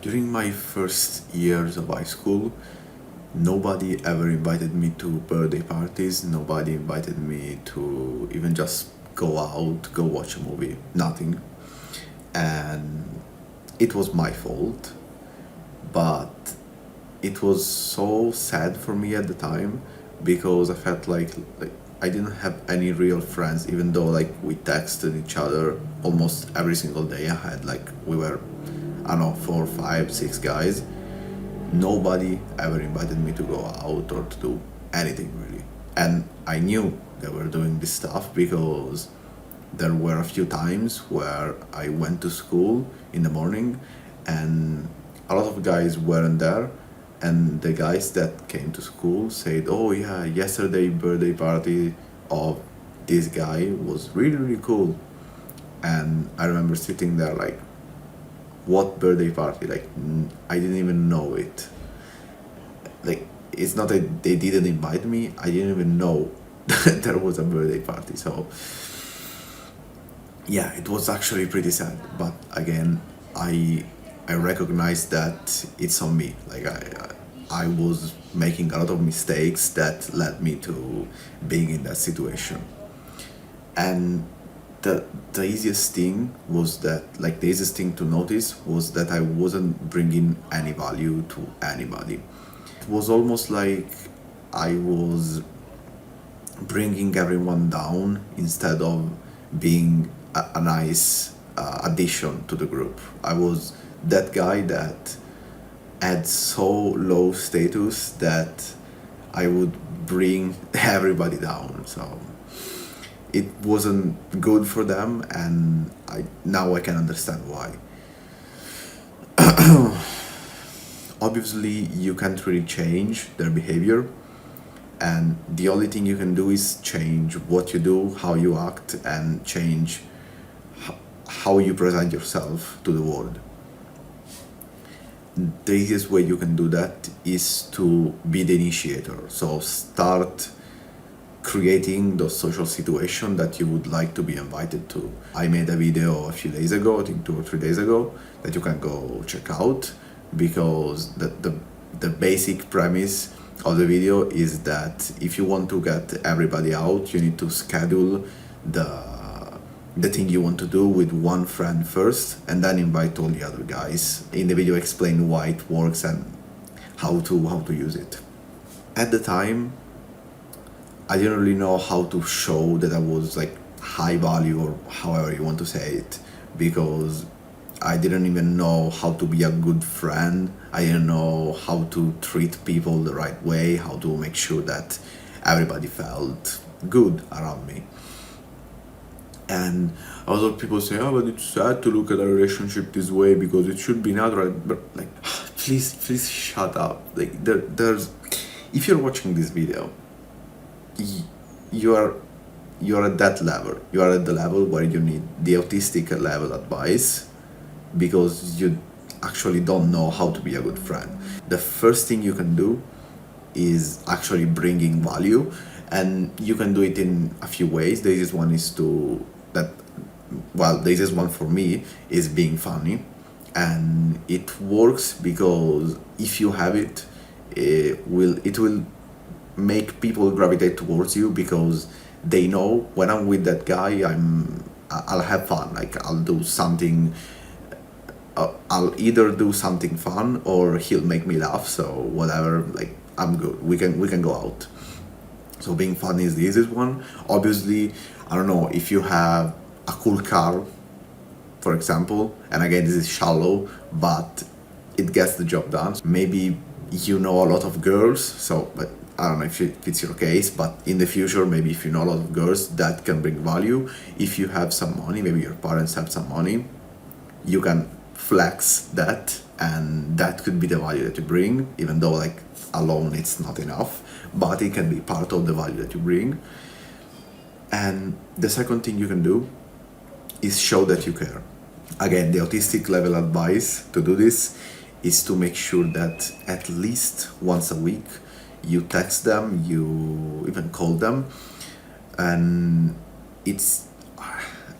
During my first years of high school, nobody ever invited me to birthday parties, nobody invited me to even just go out, go watch a movie, nothing. And it was my fault, but it was so sad for me at the time because I felt like I didn't have any real friends, even though like we texted each other almost every single day. I had like we were I don't know, four, five, six guys. Nobody ever invited me to go out or to do anything really. And I knew they were doing this stuff because there were a few times where I went to school in the morning and a lot of guys weren't there, and the guys that came to school said, "Oh yeah, yesterday birthday party of this guy was really really cool." And I remember sitting there like, what birthday party? Like I didn't even know it. Like it's not that they didn't invite me, I didn't even know that there was a birthday party. So yeah, it was actually pretty sad, but again, I recognize that it's on me. Like I was making a lot of mistakes that led me to being in that situation. And the easiest thing was that, like, the easiest thing to notice was that I wasn't bringing any value to anybody. It was almost like I was bringing everyone down instead of being a nice addition to the group. I was that guy that had so low status that I would bring everybody down. So it wasn't good for them, and I can understand why. Obviously, you can't really change their behavior, and the only thing you can do is change what you do, how you act, and change how you present yourself to the world. The easiest way you can do that is to be the initiator. So start creating those social situations that you would like to be invited to. I made a video a few days ago, I think 2 or 3 days ago, that you can go check out, because the basic premise of the video is that if you want to get everybody out, you need to schedule the thing you want to do with one friend first, and then invite all the other guys. In the video, explain why it works and how to use it. At the time, I didn't really know how to show that I was like high value, or however you want to say it, because I didn't even know how to be a good friend. I didn't know how to treat people the right way, how to make sure that everybody felt good around me. And a lot of people say, "Oh, but it's sad to look at a relationship this way because it should be natural." But like, please shut up. Like there's, if you're watching this video, you are at that level. You are at the level where you need the autistic level advice because you actually don't know how to be a good friend. The first thing you can do is actually bringing value, and you can do it in a few ways. The easiest one is to that. Well, the easiest one for me is being funny, and it works because if you have it, it will make people gravitate towards you because they know when I'm with that guy, I'll have fun. Like I'll do something. I'll either do something fun or he'll make me laugh. So whatever, like I'm good. We can go out. So being funny is the easiest one. Obviously, I don't know if you have a cool car, for example. And again, this is shallow, but it gets the job done. Maybe you know a lot of girls, so but I don't know if it's your case, but in the future, maybe if you know a lot of girls, that can bring value. If you have some money, maybe your parents have some money, you can flex that, and that could be the value that you bring, even though like alone it's not enough, but it can be part of the value that you bring. And the second thing you can do is show that you care. Again, the autistic level advice to do this is to make sure that at least once a week you text them, you even call them, and it's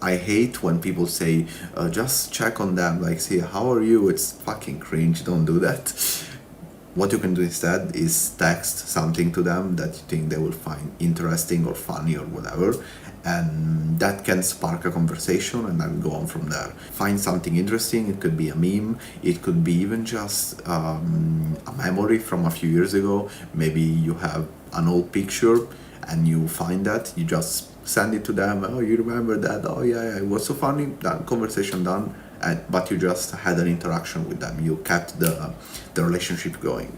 I hate when people say, just check on them, like, say, how are you? It's fucking cringe. Don't do that. What you can do instead is text something to them that you think they will find interesting or funny or whatever, and that can spark a conversation and then go on from there. Find something interesting. It could be a meme, it could be even just a memory from a few years ago. Maybe you have an old picture and you find that, you just send it to them. Oh, you remember that? Oh yeah, it was so funny. That conversation done. But you just had an interaction with them. You kept the relationship going.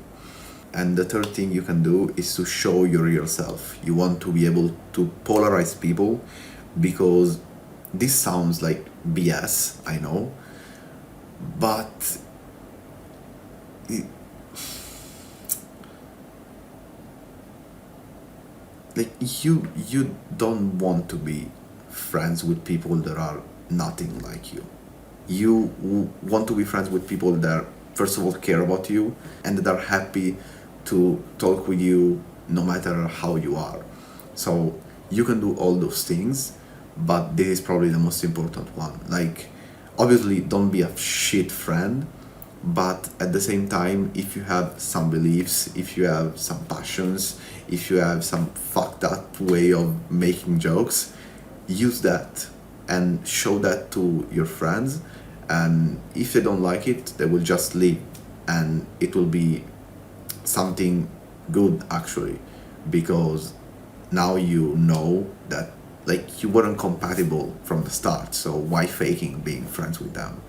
And the third thing you can do is to show your real self. You want to be able to polarize people, because this sounds like BS, I know, but it, like you don't want to be friends with people that are nothing like you. You want to be friends with people that first of all care about you and that are happy to talk with you no matter how you are. So you can do all those things, but this is probably the most important one. Like, obviously don't be a shit friend, but at the same time, if you have some beliefs, if you have some passions, if you have some fucked up way of making jokes, use that and show that to your friends. And if they don't like it, they will just leave, and it will be something good actually, because now you know that, like, you weren't compatible from the start, so why faking being friends with them?